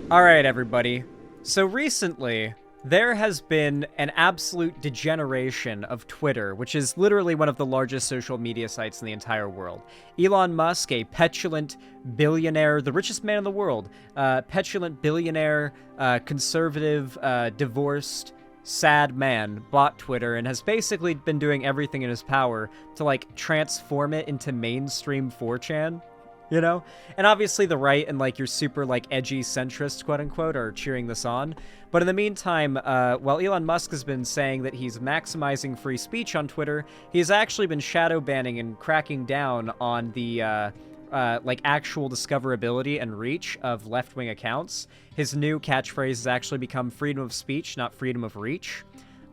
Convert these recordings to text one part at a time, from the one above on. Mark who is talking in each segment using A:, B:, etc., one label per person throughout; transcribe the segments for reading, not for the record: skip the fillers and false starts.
A: All right, everybody. So recently, there has been an absolute degeneration of Twitter, which is literally one of the largest social media sites in the entire world. Elon Musk, a petulant billionaire, the richest man in the world, petulant billionaire, conservative, divorced, sad man, bought Twitter and has basically been doing everything in his power to, like, transform it into mainstream 4chan. You know? And obviously the right and, like, your super, like, edgy centrists, quote-unquote, are cheering this on. But in the meantime, while Elon Musk has been saying that he's maximizing free speech on Twitter, he's actually been shadow banning and cracking down on the, like, actual discoverability and reach of left-wing accounts. His new catchphrase has actually become freedom of speech, not freedom of reach.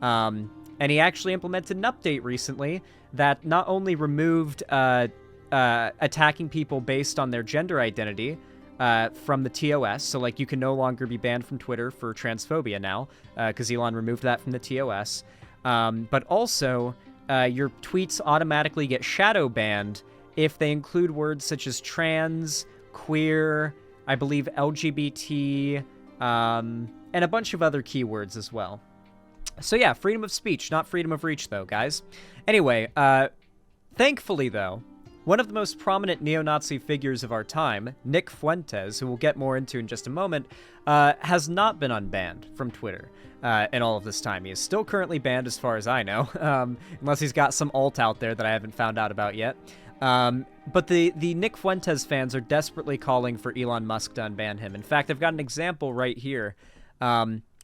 A: And he actually implemented an update recently that not only removed, attacking people based on their gender identity from the TOS. So, like, you can no longer be banned from Twitter for transphobia now, because Elon removed that from the TOS. But also, your tweets automatically get shadow banned if they include words such as trans, queer, I believe LGBT, and a bunch of other keywords as well. So yeah, freedom of speech, not freedom of reach, though, guys. Anyway, thankfully, though, one of the most prominent neo-Nazi figures of our time, Nick Fuentes, who we'll get more into in just a moment, has not been unbanned from Twitter in all of this time. He is still currently banned as far as I know, unless he's got some alt out there that I haven't found out about yet. But the Nick Fuentes fans are desperately calling for Elon Musk to unban him. In fact, I've got an example right here.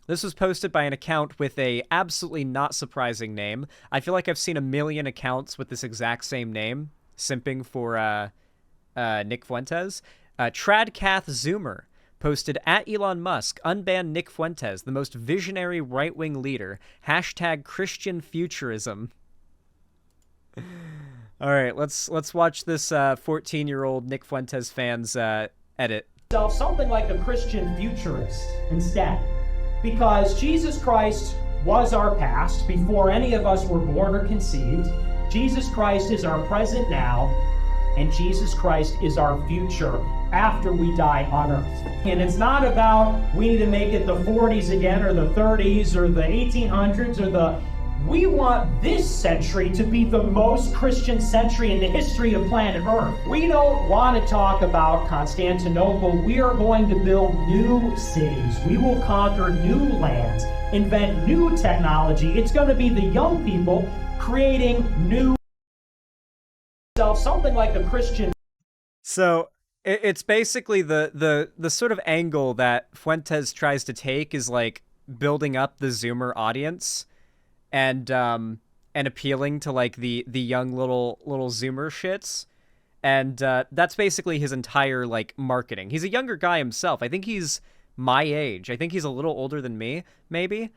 A: This was posted by an account with a absolutely not surprising name. I feel like I've seen a million accounts with this exact same name simping for Nick Fuentes. Tradcath Zoomer posted, at Elon Musk, unban Nick Fuentes, the most visionary right-wing leader. Hashtag Christian futurism. All right, let's watch this 14-year-old Nick Fuentes fan's edit.
B: Something like a Christian futurist instead, because Jesus Christ was our past before any of us were born or conceived. Jesus Christ is our present now, and Jesus Christ is our future after we die on earth. And it's not about we need to make it the 40s again, or the 30s, or the 1800s, or the... We want this century to be the most Christian century in the history of planet Earth. We don't want to talk about Constantinople. We are going to build new cities. We will conquer new lands, invent new technology. It's going to be the young people creating new... something like a Christian...
A: So it's basically the sort of angle that Fuentes tries to take is, like, building up the Zoomer audience and appealing to, like, the young little Zoomer shits. And that's basically his entire, like, marketing. He's a younger guy himself. I think he's my age. I think he's a little older than me, maybe.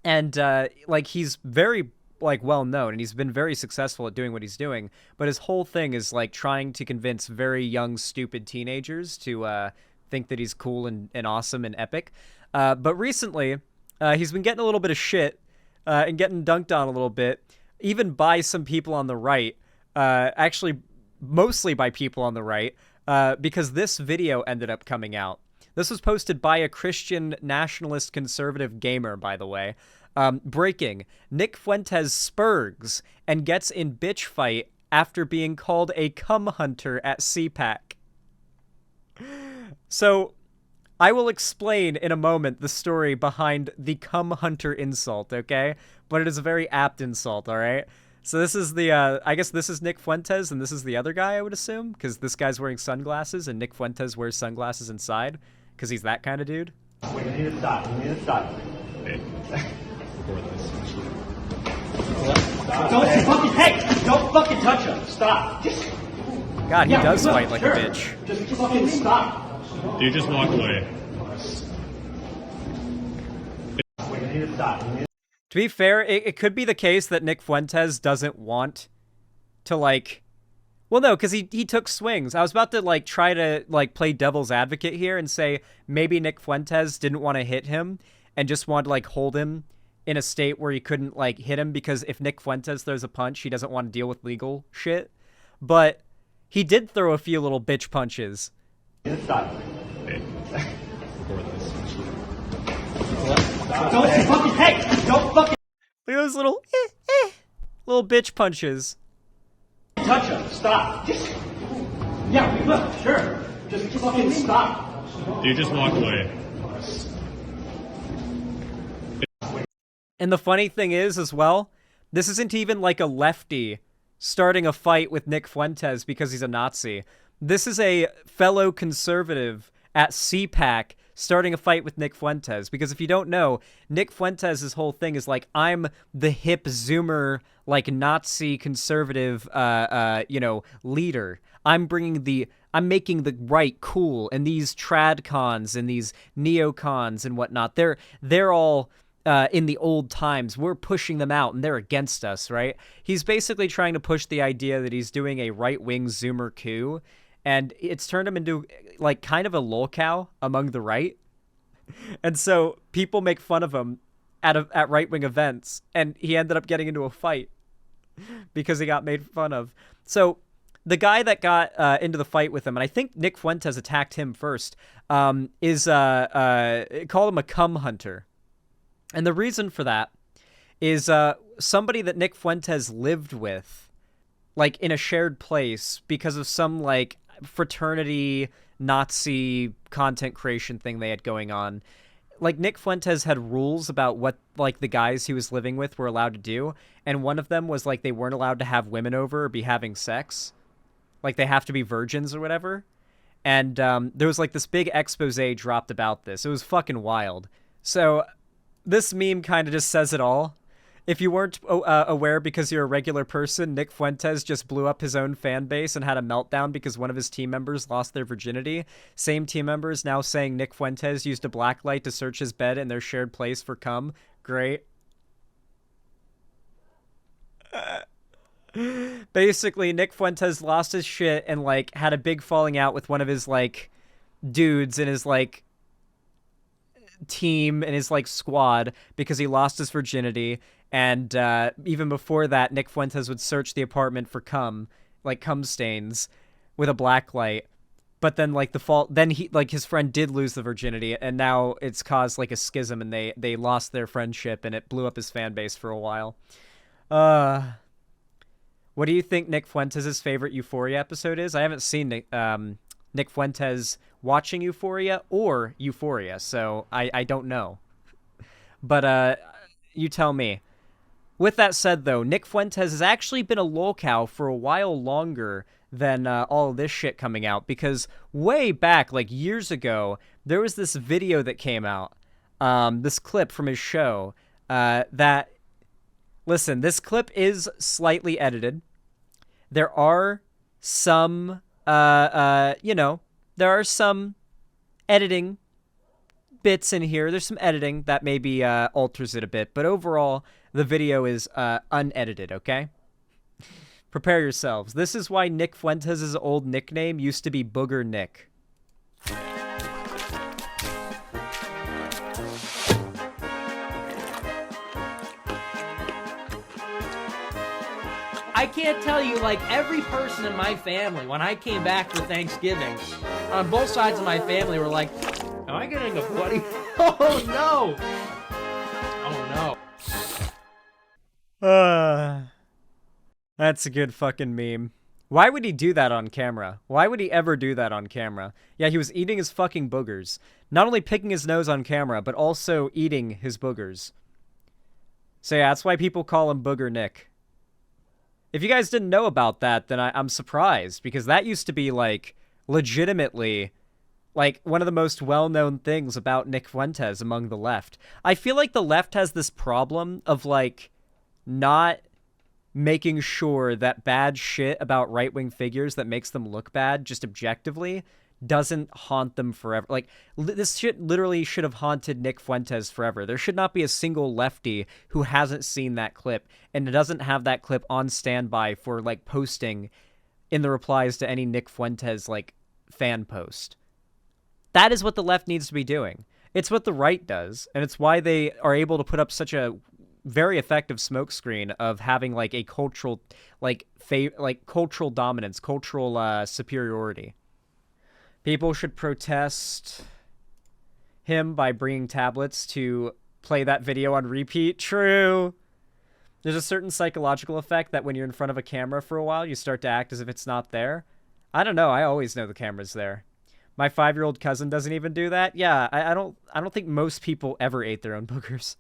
A: Like, he's very, like, well known, and he's been very successful at doing what he's doing, but his whole thing is, like, trying to convince very young, stupid teenagers to think that he's cool and awesome and epic. But recently, he's been getting a little bit of shit and getting dunked on a little bit, even by some people on the right, actually mostly by people on the right, because this video ended up coming out. This was posted by a Christian nationalist conservative gamer, by the way. Breaking. Nick Fuentes spurgs and gets in bitch fight after being called a cum hunter at CPAC. So, I will explain in a moment the story behind the cum hunter insult, okay? But it is a very apt insult, alright? So this is the, I guess this is Nick Fuentes, and this is the other guy, I would assume, because this guy's wearing sunglasses, and Nick Fuentes wears sunglasses inside, because he's that kind of dude.
C: Wait, you need to stop. You need to stop. Hey, record this. Don't fucking touch him. Stop.
A: God, he does fight like a bitch.
C: Just fucking stop. Dude, just walk away. Wait, you need to stop.
A: To be fair, it could be the case that Nick Fuentes doesn't want to, like... Well, no, because he took swings. I was about to, like, try to, like, play devil's advocate here and say maybe Nick Fuentes didn't want to hit him and just wanted to, like, hold him in a state where he couldn't, like, hit him, because if Nick Fuentes throws a punch, he doesn't want to deal with legal shit. But he did throw a few little bitch punches.
C: Stop.
B: Don't fucking, hey, don't fucking
A: Look at those little bitch punches.
B: touch him. Stop. Yeah, we will. Sure. Just fucking stop.
C: Dude, just walk away.
A: And the funny thing is, as well, this isn't even like a lefty starting a fight with Nick Fuentes because he's a Nazi. This is a fellow conservative at CPAC starting a fight with Nick Fuentes. Because if you don't know, Nick Fuentes' whole thing is like, I'm the hip Zoomer, like Nazi conservative, leader. I'm making the right cool, and these trad cons and these neocons and whatnot, they're all in the old times. We're pushing them out, and they're against us, right? He's basically trying to push the idea that he's doing a right-wing Zoomer coup, and it's turned him into, like, kind of a lolcow among the right. And so people make fun of him at right-wing events, and he ended up getting into a fight because he got made fun of. So the guy that got into the fight with him, and I think Nick Fuentes attacked him first, called him a cum hunter. And the reason for that is somebody that Nick Fuentes lived with, like, in a shared place because of some, like, fraternity Nazi content creation thing they had going on. Like, Nick Fuentes had rules about what, like, the guys he was living with were allowed to do, and one of them was, like, they weren't allowed to have women over or be having sex. Like, they have to be virgins or whatever. And there was, like, this big expose dropped about this. It was fucking wild. So this meme kind of just says it all. If you weren't aware because you're a regular person, Nick Fuentes just blew up his own fan base and had a meltdown because one of his team members lost their virginity. Same team members now saying Nick Fuentes used a blacklight to search his bed in their shared place for cum. Great. Basically, Nick Fuentes lost his shit and, like, had a big falling out with one of his, like, dudes in his, like, team and his, like, squad because he lost his virginity. And even before that, Nick Fuentes would search the apartment for cum, like cum stains, with a black light. But then, like, then he, like, his friend did lose the virginity, and now it's caused, like, a schism, and they lost their friendship, and it blew up his fan base for a while. What do you think Nick Fuentes' favorite Euphoria episode is? I haven't seen Nick Fuentes watching Euphoria or Euphoria, so I don't know. But you tell me. With that said, though, Nick Fuentes has actually been a lolcow for a while longer than all of this shit coming out, because way back, like years ago, there was this video that came out, this clip from his show, that, listen, this clip is slightly edited. There are some, there are some editing bits in here. There's some editing that maybe alters it a bit, but overall, the video is unedited, okay? Prepare yourselves. This is why Nick Fuentes' old nickname used to be Booger Nick.
D: I can't tell you, like, every person in my family, when I came back for Thanksgiving, on both sides of my family were like, am I getting a buddy? Oh, no! Oh, no.
A: That's a good fucking meme. Why would he do that on camera? Why would he ever do that on camera? Yeah, he was eating his fucking boogers. Not only picking his nose on camera, but also eating his boogers. So yeah, that's why people call him Booger Nick. If you guys didn't know about that, then I'm surprised, because that used to be, like, legitimately, like, one of the most well-known things about Nick Fuentes among the left. I feel like the left has this problem of, like, not making sure that bad shit about right-wing figures that makes them look bad, just objectively, doesn't haunt them forever. Like, this shit literally should have haunted Nick Fuentes forever. There should not be a single lefty who hasn't seen that clip and doesn't have that clip on standby for, like, posting in the replies to any Nick Fuentes, like, fan post. That is what the left needs to be doing. It's what the right does, and it's why they are able to put up such a very effective smokescreen of having, like, a cultural, like, cultural dominance, cultural superiority. People should protest him by bringing tablets to play that video on repeat. True. There's a certain psychological effect that when you're in front of a camera for a while, you start to act as if it's not there. I don't know. I always know the camera's there. My 5-year-old cousin doesn't even do that. Yeah, I don't think most people ever ate their own boogers.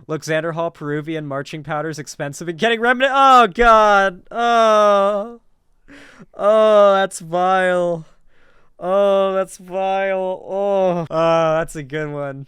A: Look, Xander Hall Peruvian marching powder's expensive and getting remnant. Oh God. Oh, that's vile. Oh, that's vile. Oh, that's a good one.